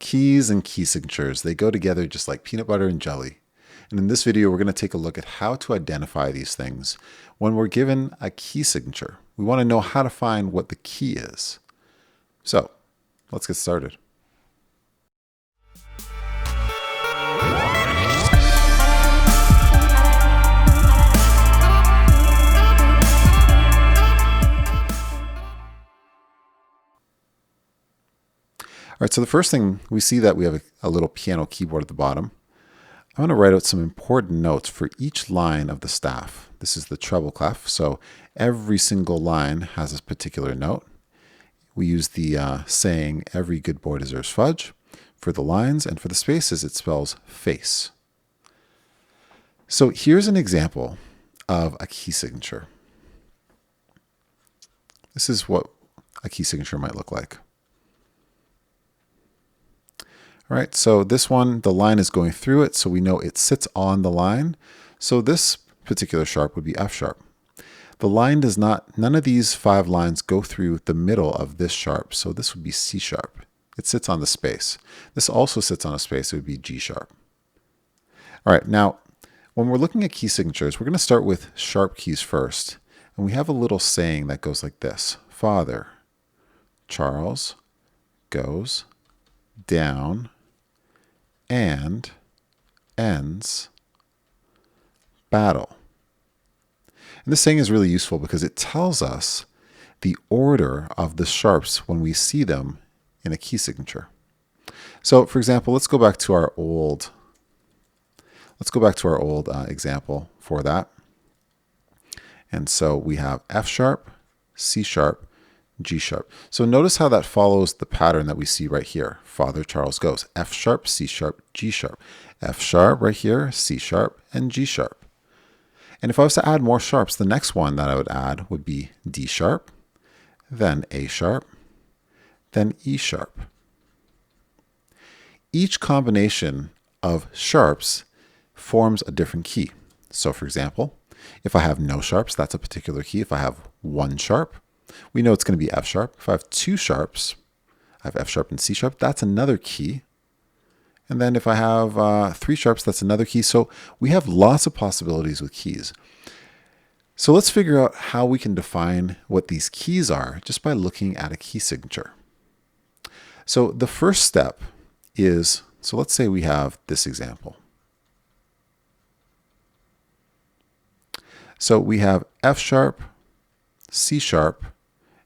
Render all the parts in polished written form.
Keys and key signatures, they go together just like peanut butter and jelly. And in this video, we're going to take a look at how to identify these things when we're given a key signature. We want to know how to find what the key is. So let's get started. All right, so the first thing we see that we have a little piano keyboard at the bottom. I'm going to write out some important notes for each line of the staff. This is the treble clef, so every single line has a particular note. We use the saying, every good boy deserves fudge. For the lines and for the spaces, it spells face. So here's an example of a key signature. This is what a key signature might look like. All right, so this one, the line is going through it, so we know it sits on the line. So this particular sharp would be F sharp. The line does not, none of these 5 lines go through the middle of this sharp, so this would be C sharp. It sits on the space. This also sits on a space, it would be G sharp. All right, now, when we're looking at key signatures, we're going to start with sharp keys first. And we have a little saying that goes like this. Father, Charles, goes down, and ends battle. And this saying is really useful because it tells us the order of the sharps when we see them in a key signature. So for example, let's go back to our old example for that. And so we have F sharp, C sharp, G sharp. So notice how that follows the pattern that we see right here. Father Charles goes F sharp, C sharp, G sharp. F sharp right here, C sharp, and G sharp. And if I was to add more sharps, the next one that I would add would be D sharp, then A sharp, then E sharp. Each combination of sharps forms a different key. So for example, if I have no sharps, that's a particular key. If I have 1 sharp, we know it's going to be F sharp. If I have 2 sharps, I have F sharp and C sharp, that's another key. And then if I have 3 sharps, that's another key. So we have lots of possibilities with keys. So let's figure out how we can define what these keys are just by looking at a key signature. So the first step is, so let's say we have this example. So we have F sharp, C sharp,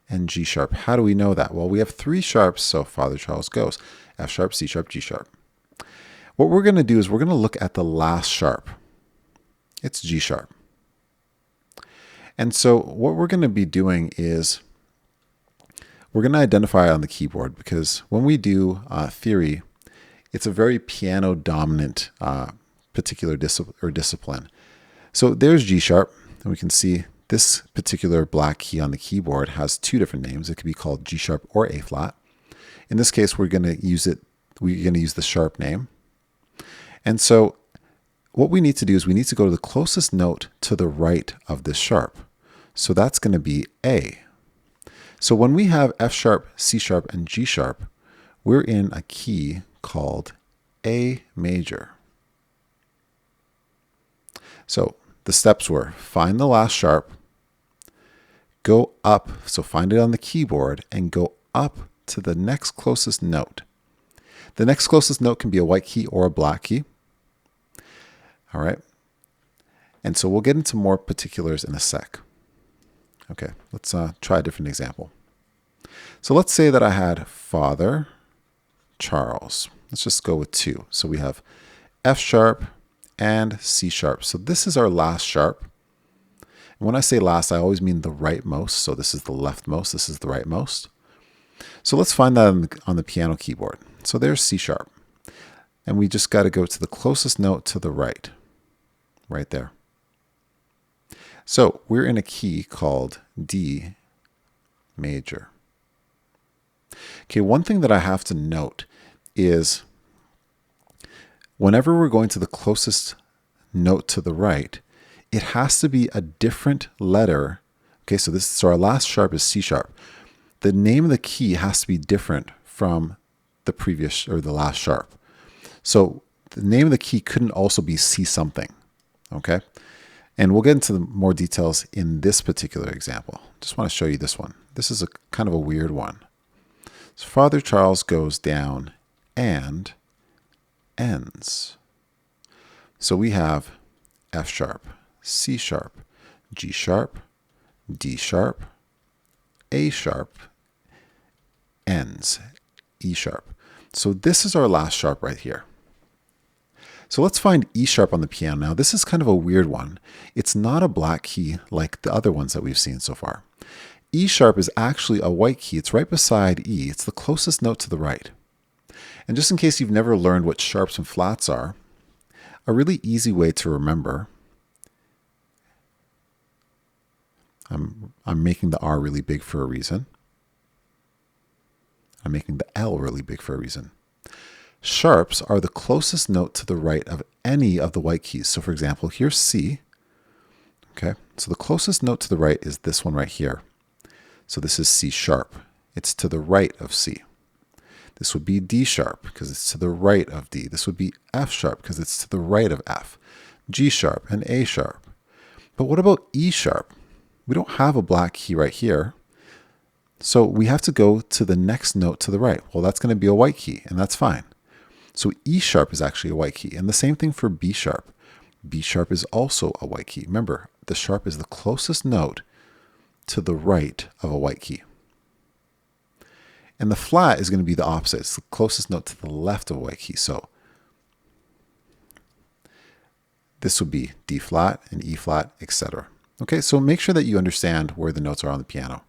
and G sharp. How do we know that? Well, we have 3 sharps, so Father Charles goes F sharp, C sharp, G sharp. What we're going to do is we're going to look at the last sharp. It's G sharp. And so what we're going to be doing is we're going to identify it on the keyboard because when we do theory, it's a very piano-dominant particular discipline. So there's G sharp, and we can see this particular black key on the keyboard has 2 different names. It could be called G sharp or A flat. In this case, we're going to use the sharp name. And so what we need to do is we need to go to the closest note to the right of this sharp. So that's going to be A. So when we have F sharp, C sharp, and G sharp, we're in a key called A major. So the steps were find the last sharp, go up, so find it on the keyboard, and go up to the next closest note. The next closest note can be a white key or a black key. All right. And so we'll get into more particulars in a sec. Okay, let's try a different example. So let's say that I had Father Charles. Let's just go with 2. So we have F sharp and C sharp. So this is our last sharp. And when I say last, I always mean the rightmost. So this is the leftmost, this is the rightmost. So let's find that on the piano keyboard. So there's C sharp. And we just got to go to the closest note to the right there. So we're in a key called D major. Okay, one thing that I have to note is whenever we're going to the closest note to the right, it has to be a different letter. Okay, so our last sharp is C sharp. The name of the key has to be different from the previous or the last sharp. So the name of the key couldn't also be C something, okay? And we'll get into the more details in this particular example. Just want to show you this one. This is a kind of a weird one. So Father Charles goes down and ends. So we have F sharp, C sharp, G sharp, D sharp, A sharp, ends, E sharp. So this is our last sharp right here. So let's find E sharp on the piano. Now this is kind of a weird one. It's not a black key like the other ones that we've seen so far. E sharp is actually a white key. It's right beside E. It's the closest note to the right. And just in case you've never learned what sharps and flats are, a really easy way to remember, I'm making the R really big for a reason. I'm making the L really big for a reason. Sharps are the closest note to the right of any of the white keys. So for example, here's C. Okay, so the closest note to the right is this one right here. So this is C sharp. It's to the right of C. This would be D sharp because it's to the right of D. This would be F sharp because it's to the right of F. G sharp and A sharp. But what about E sharp? We don't have a black key right here. So we have to go to the next note to the right. Well, that's going to be a white key, and that's fine. So E sharp is actually a white key. And the same thing for B sharp. B sharp is also a white key. Remember, the sharp is the closest note to the right of a white key. And the flat is going to be the opposite. It's the closest note to the left of a white key. So this would be D flat and E flat, etc. Okay, so make sure that you understand where the notes are on the piano.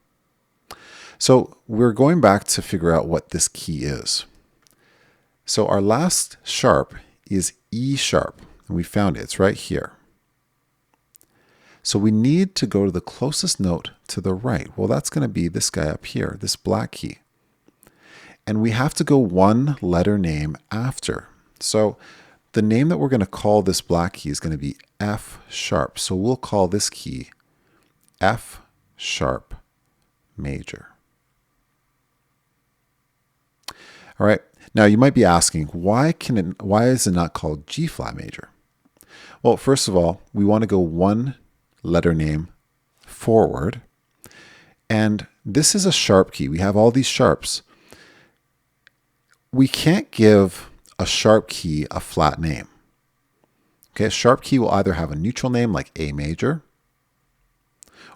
So we're going back to figure out what this key is. So our last sharp is E sharp, and we found it. It's right here. So we need to go to the closest note to the right. Well, that's going to be this guy up here, this black key. And we have to go one letter name after. So the name that we're going to call this black key is going to be F sharp. So we'll call this key F sharp major. All right. Now you might be asking, why is it not called G flat major? Well, first of all, we want to go one letter name forward. And this is a sharp key. We have all these sharps. We can't give a sharp key a flat name. Okay, a sharp key will either have a neutral name like A major,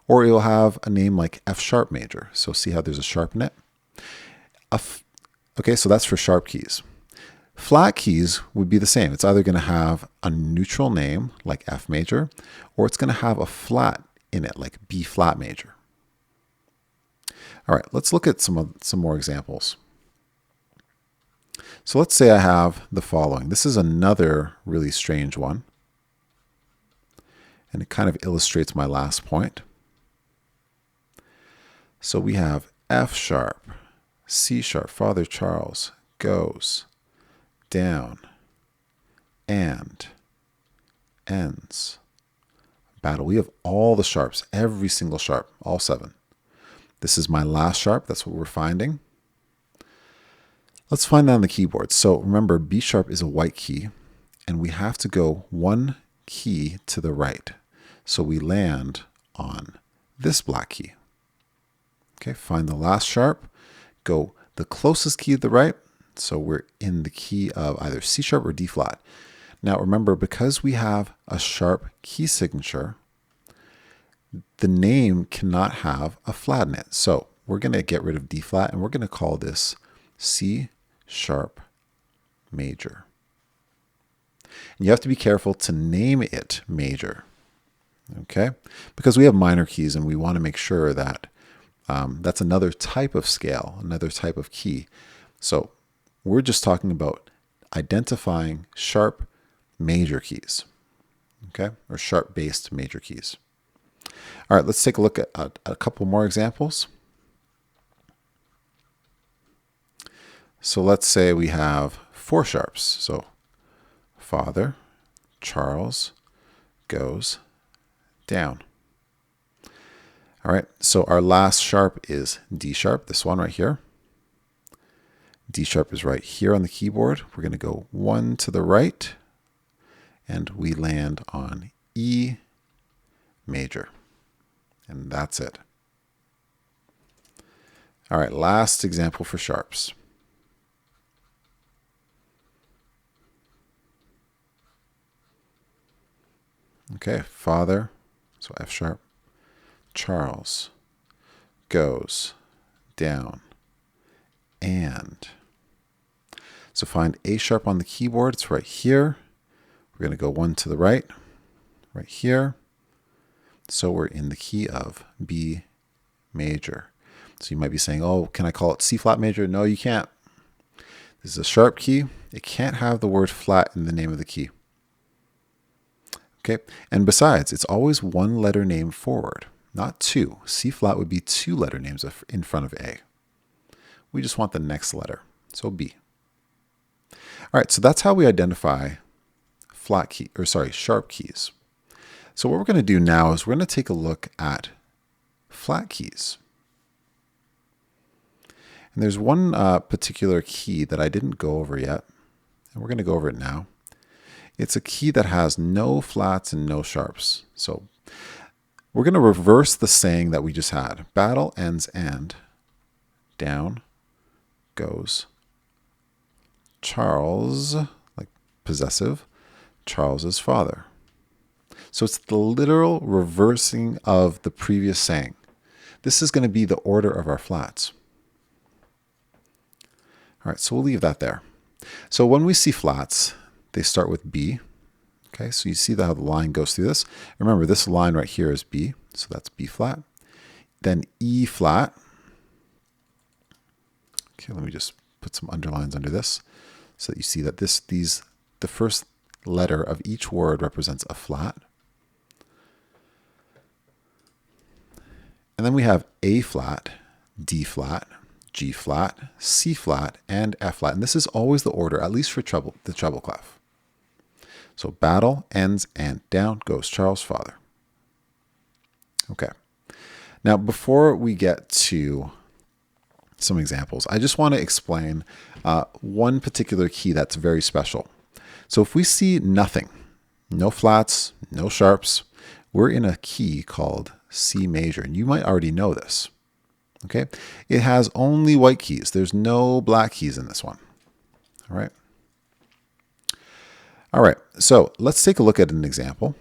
or it will have a name like F sharp major. So see how there's a sharp in it? Okay, so that's for sharp keys. Flat keys would be the same. It's either going to have a neutral name like F major, or it's going to have a flat in it like B flat major. All right, let's look at some more examples. So let's say I have the following. This is another really strange one, and it kind of illustrates my last point. So we have F sharp, C sharp, Father Charles goes down and ends. Battle. We have all the sharps, every single sharp, all 7. This is my last sharp. That's what we're finding. Let's find that on the keyboard. So remember, B sharp is a white key, and we have to go one key to the right. So we land on this black key. Okay, find the last sharp, go the closest key to the right. So we're in the key of either C sharp or D flat. Now remember, because we have a sharp key signature, the name cannot have a flat in it. So we're going to get rid of D flat, and we're going to call this C sharp major. And you have to be careful to name it major, okay? Because we have minor keys, and we want to make sure that that's another type of scale, another type of key. So we're just talking about identifying sharp major keys, okay? Or sharp-based major keys. All right, let's take a look at a couple more examples. So let's say we have 4 sharps. So Father Charles goes down. All right, so our last sharp is D sharp, this one right here. D sharp is right here on the keyboard. We're going to go 1 to the right, and we land on E major. And that's it. All right, last example for sharps. Okay, father, so F sharp. Charles goes down and. So find A sharp on the keyboard. It's right here. We're going to go 1 to the right, right here. So we're in the key of B major. So you might be saying, oh, can I call it C flat major? No, you can't. This is a sharp key. It can't have the word flat in the name of the key. Okay, and besides, it's always one letter name forward, not two. C flat would be 2 letter names in front of A. We just want the next letter, so B. All right, so that's how we identify sharp keys. So what we're going to do now is we're going to take a look at flat keys. And there's one particular key that I didn't go over yet, and we're going to go over it now. It's a key that has no flats and no sharps. So we're going to reverse the saying that we just had. Battle ends and down goes Charles, like possessive, Charles's father. So it's the literal reversing of the previous saying. This is going to be the order of our flats. All right, so we'll leave that there. So when we see flats, they start with B. Okay, so you see how the line goes through this. Remember, this line right here is B, so that's B flat. Then E flat. Okay, let me just put some underlines under this so that you see that the first letter of each word represents a flat. And then we have A flat, D flat, G flat, C flat, and F flat. And this is always the order, at least for the treble clef. So battle ends and down goes Charles' father. Okay. Now, before we get to some examples, I just want to explain one particular key that's very special. So if we see nothing, no flats, no sharps, we're in a key called C major, and you might already know this. Okay, it has only white keys. There's no black keys in this one. All right. All right, so let's take a look at an example,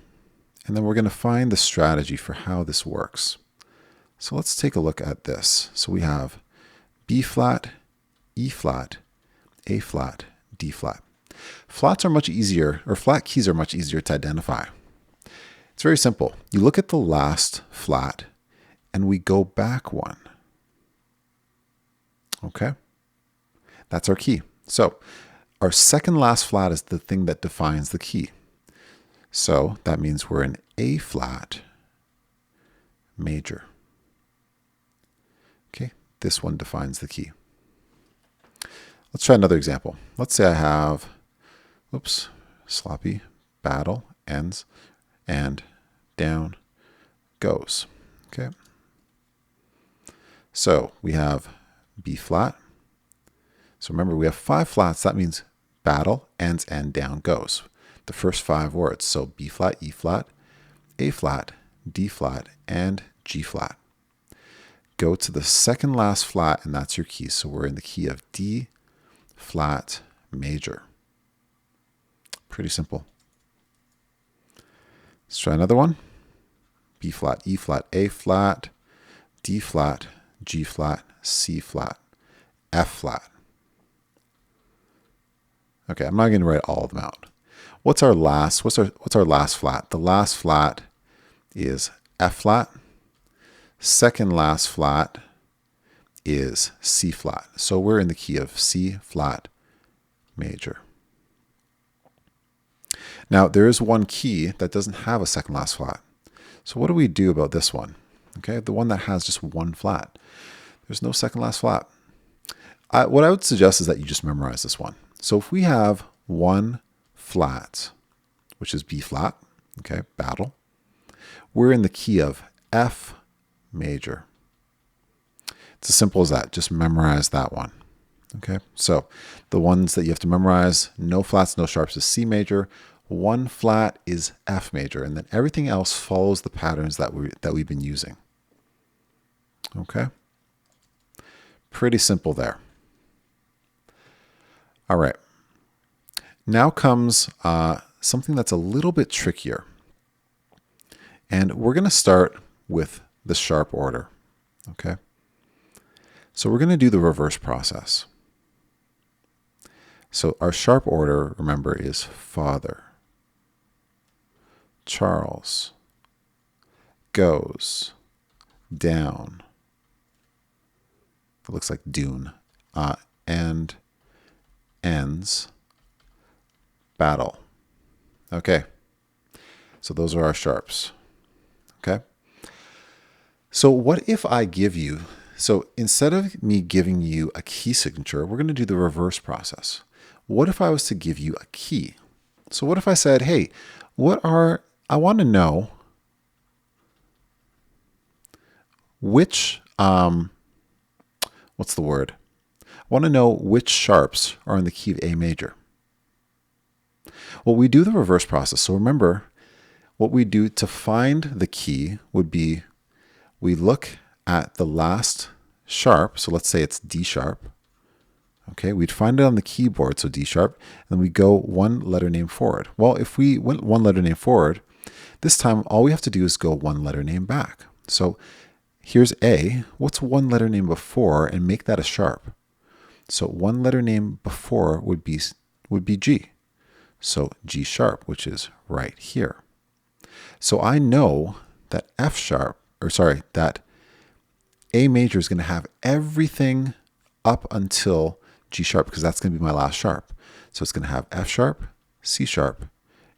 and then we're going to find the strategy for how this works. So let's take a look at this. So we have B flat, E flat, A flat, D flat. Flats are much easier, or flat keys are much easier to identify. It's very simple. You look at the last flat, and we go back one. Okay, that's our key. So our second last flat is the thing that defines the key. So that means we're in A flat major. Okay, this one defines the key. Let's try another example. Let's say I have, sloppy, battle ends and down goes. Okay, so we have B flat. So remember, we have 5 flats. That means battle ends and down goes. The first 5 words. So B flat, E flat, A flat, D flat, and G flat. Go to the second last flat, and that's your key. So we're in the key of D flat major. Pretty simple. Let's try another one. B flat, E flat, A flat, D flat, G flat, C flat, F flat. Okay, I'm not going to write all of them out. What's our last flat? The last flat is F flat. Second last flat is C flat. So we're in the key of C flat major. Now, there is one key that doesn't have a second last flat. So what do we do about this one? Okay, the one that has just one flat. There's no second last flat. What I would suggest is that you just memorize this one. So if we have one flat, which is B flat, okay, battle, we're in the key of F major. It's as simple as that. Just memorize that one. Okay, so the ones that you have to memorize, no flats, no sharps is C major, one flat is F major, and then everything else follows the patterns that we've been using. Okay, pretty simple there. All right, now comes something that's a little bit trickier, and we're going to start with the sharp order. Okay, so we're going to do the reverse process. So our sharp order, remember, is Father, Charles, goes, down. It looks like Dune. And ends, battle. Okay. So those are our sharps. Okay. So what if I give you, so instead of me giving you a key signature, we're going to do the reverse process. What if I was to give you a key? So what if I said, hey, I want to know which, what's the word? I want to know which sharps are in the key of A major. Well, we do the reverse process. So remember, what we do to find the key would be we look at the last sharp. So let's say it's D sharp. Okay, we'd find it on the keyboard, so D sharp, and then we go one letter name forward. Well, if we went one letter name forward, this time all we have to do is go one letter name back. So here's A. What's one letter name before, and make that a sharp? So one letter name before would be G. So G sharp, which is right here. So I know that that A major is going to have everything up until G sharp, because that's going to be my last sharp. So it's going to have F sharp, C sharp,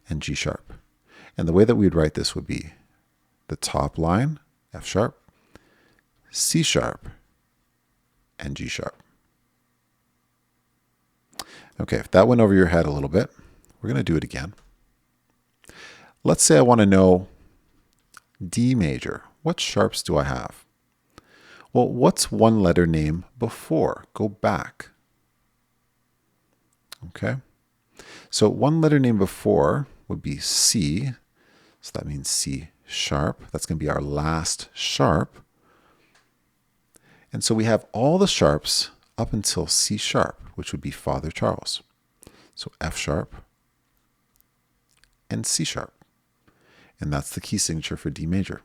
and G sharp. And the way that we would write this would be the top line, F sharp, C sharp, and G sharp. Okay, if that went over your head a little bit, we're going to do it again. Let's say I want to know D major. What sharps do I have? Well, what's one letter name before? Go back. Okay. So one letter name before would be C. So that means C sharp. That's going to be our last sharp. And so we have all the sharps up until C sharp, which would be Father Charles. So F sharp and C sharp. And that's the key signature for D major.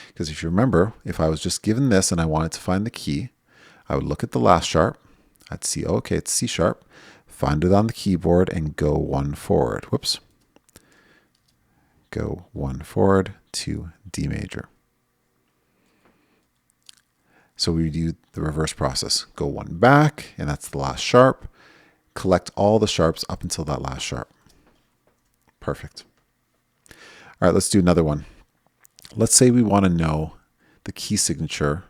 Because if you remember, if I was just given this and I wanted to find the key, I would look at the last sharp. I'd see, okay, it's C sharp. Find it on the keyboard and go one forward. Whoops. Go one forward to D major. So we do the reverse process. Go one back, and that's the last sharp. Collect all the sharps up until that last sharp. Perfect. All right, let's do another one. Let's say we want to know the key signature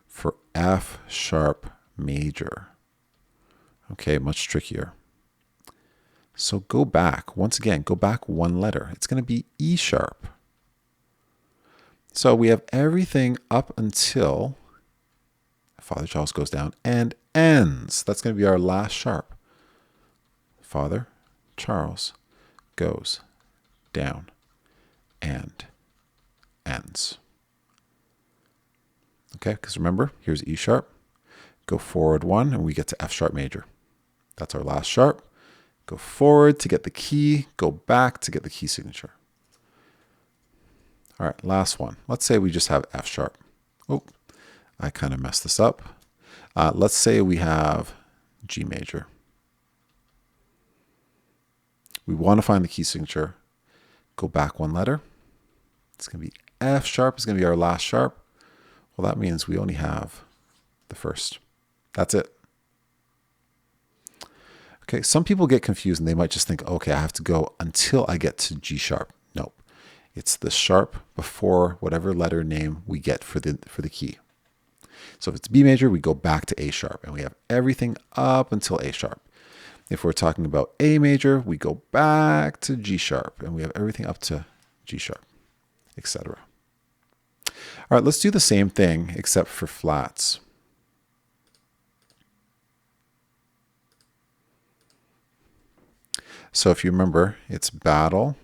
for F sharp major. Okay, much trickier. So go back, once again, go back one letter. It's going to be E sharp. So we have everything up until Father Charles goes down and ends. That's going to be our last sharp. Father Charles goes down and ends. Okay, because remember, here's E sharp. Go forward one, and we get to F sharp major. That's our last sharp. Go forward to get the key. Go back to get the key signature. All right, last one. Let's say we just have F sharp. Oh, I kind of messed this up. Let's say we have G major. We want to find the key signature. Go back one letter. It's going to be F sharp. It's going to be our last sharp. Well, that means we only have the first. That's it. Okay, some people get confused and they might just think, okay, I have to go until I get to G sharp. Nope. It's the sharp before whatever letter name we get for the key. So if it's B major, we go back to A sharp, and we have everything up until A sharp. If we're talking about A major, we go back to G sharp, and we have everything up to G sharp, etc. All right, let's do the same thing except for flats. So if you remember, it's battle,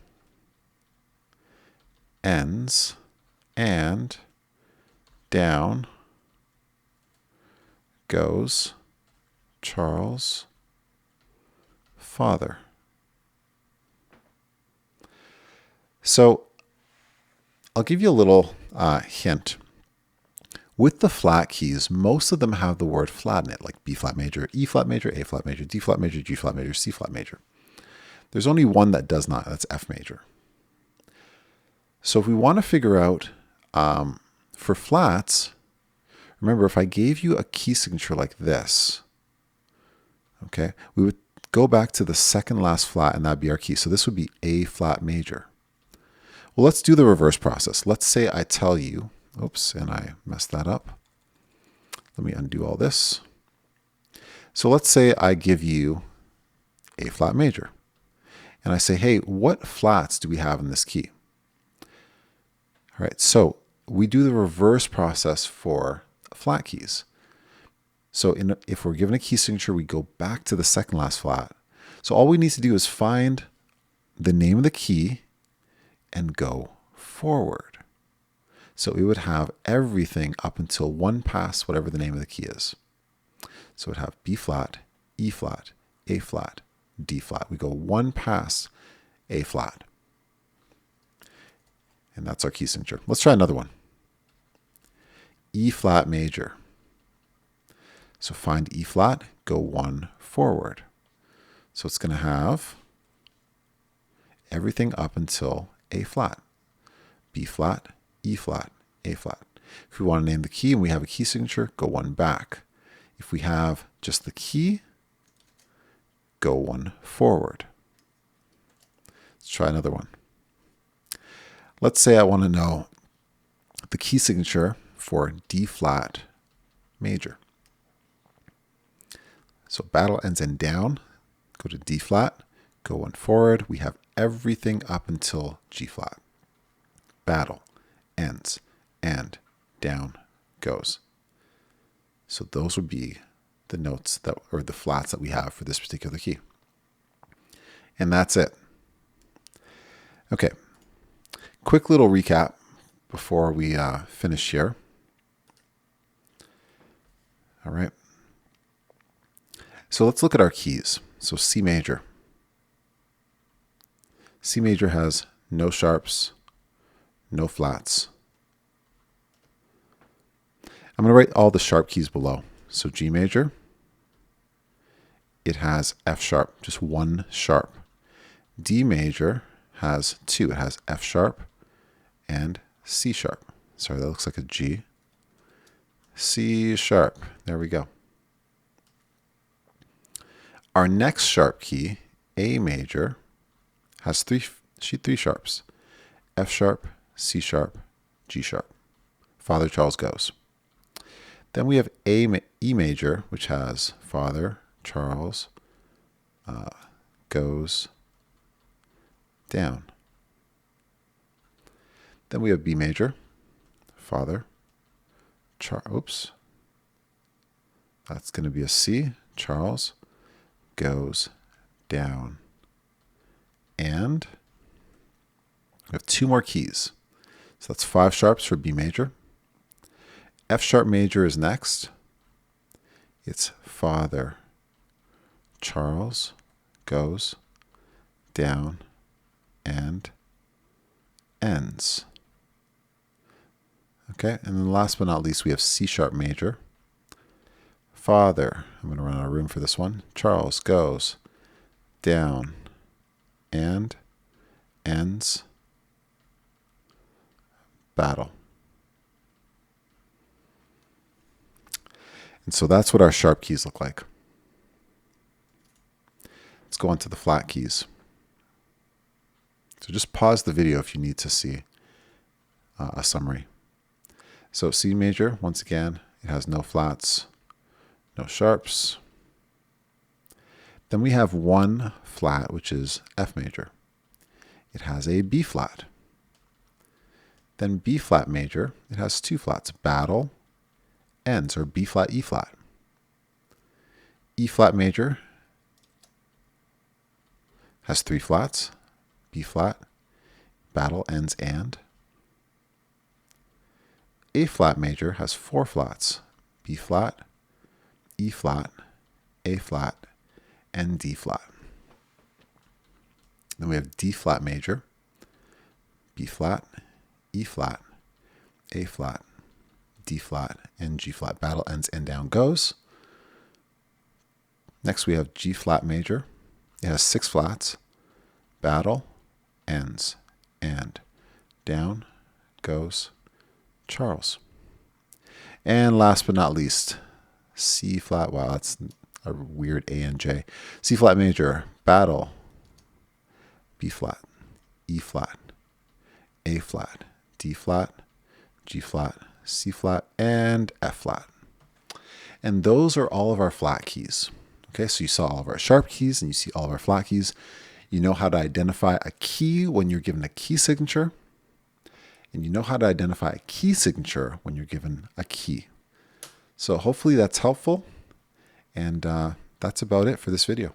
ends, and down goes Charles' father. So I'll give you a little hint. With the flat keys, most of them have the word flat in it, like B flat major, E flat major, A flat major, D flat major, G flat major, C flat major. There's only one that does not, that's F major. So if we want to figure out for flats, remember if I gave you a key signature like this, okay, we would go back to the second last flat and that'd be our key. So this would be A flat major. Well, let's do the reverse process. Let's say I tell you, oops, and I messed that up. Let me undo all this. So let's say I give you A flat major. And I say, hey, what flats do we have in this key? All right, so we do the reverse process for flat keys. So if we're given a key signature, we go back to the second last flat. So all we need to do is find the name of the key and go forward. So we would have everything up until one past whatever the name of the key is. So it would have B flat, E flat, A flat, D flat. We go one past A flat. And that's our key signature. Let's try another one. E flat major. So find E flat, go one forward. So it's going to have everything up until A flat. B flat, E flat, A flat. If we want to name the key and we have a key signature, go one back. If we have just the key, go one forward. Let's try another one. Let's say I want to know the key signature for D flat major. So battle ends in down, go to D flat, go one forward. We have everything up until G flat. Battle ends and down goes. So those would be the notes that, or the flats that we have for this particular key. And that's it. Okay. Quick little recap before we finish here. All right. So let's look at our keys. So C major. C major has no sharps, no flats. I'm going to write all the sharp keys below. So G major, it has F sharp, just one sharp. D major has two. It has F sharp and C sharp. Sorry, that looks like a G. C sharp. There we go. Our next sharp key, A major, has three sharps. F sharp, C sharp, G sharp. Father Charles goes. Then we have E major, which has Father Charles goes down. Then we have B major, Father oops. That's going to be a C, Charles goes down. And we have two more keys. So that's 5 sharps for B major. F sharp major is next. It's Father Charles goes down and ends. Okay, and then last but not least, we have C sharp major. Father, I'm going to run out of room for this one. Charles goes down and ends. Battle. And so that's what our sharp keys look like. Let's go on to the flat keys. So just pause the video if you need to see a summary. So C major, once again, it has no flats, no sharps. Then we have one flat, which is F major. It has a B flat. Then B flat major, it has 2 flats, battle, ends, or B flat, E flat. E flat major has 3 flats, B flat, battle ends and. A flat major has 4 flats, B flat, E flat, A flat, and D flat. Then we have D flat major, B flat, E flat, A flat, D flat, and G flat. Battle ends and down goes. Next we have G flat major. It has 6 flats. Battle ends and down goes Charles. And last but not least, C flat. Wow, that's a weird A and J. C flat major. Battle. B flat, E flat, A flat, D flat, G flat, C flat, and F flat. And those are all of our flat keys. Okay, so you saw all of our sharp keys and you see all of our flat keys. You know how to identify a key when you're given a key signature. And you know how to identify a key signature when you're given a key. So hopefully that's helpful. And that's about it for this video.